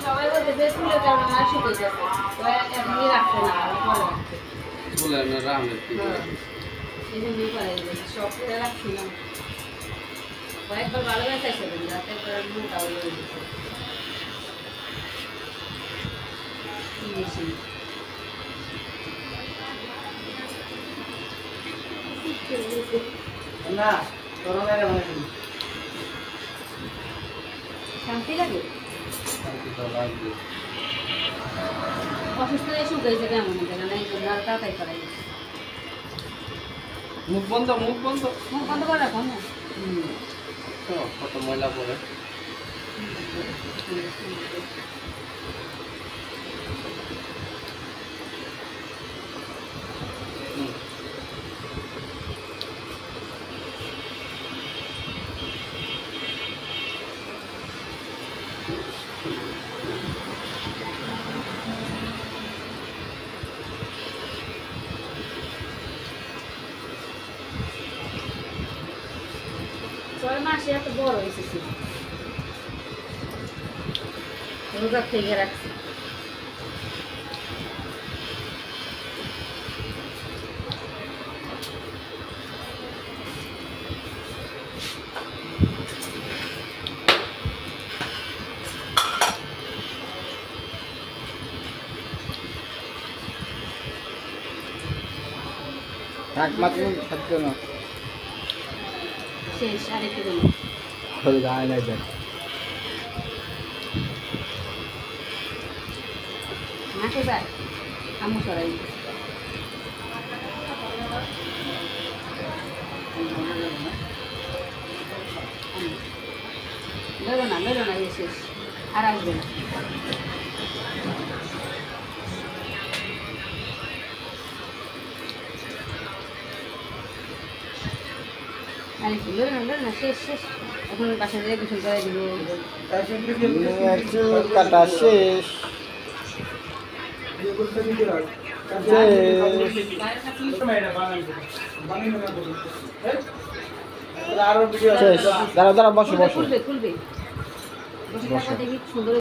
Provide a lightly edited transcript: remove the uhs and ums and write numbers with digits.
সবাই বলতে যে ফুলের কারণে না শুকিয়ে যাচ্ছে এমনি রাখতে না ফুলে রামের এই জন্যই করাই সব ফুলে রাখছিলাম কয়েকবার ভালো হয়ে চাইছে যাতে মোটা হয়ে গেছে না করোনা রে মানে শান্তি লাগে অসুস্থ হয়ে শুকাইছে কেমন না এই জন্য আর তাড়াতাড়ি করাই মুখ বন্ধ মুখ বন্ধ করে রাখো না কত ময়লা পড়ে ছয় মাসে এত বড় হয়েছে রোজার থেকে রাখছি একমাত্র খাদ্য না শেষ আরেকটু দিন গায়ে নাই দেন মাঠে যায় আম্মু সরাই বেরো না এই শেষ আর আসবে না শেষ এখন বাসা দিয়ে গোসল করে দিব কাটা শেষ দাঁড়া বসো খুলবে বসে দেখি সুন্দর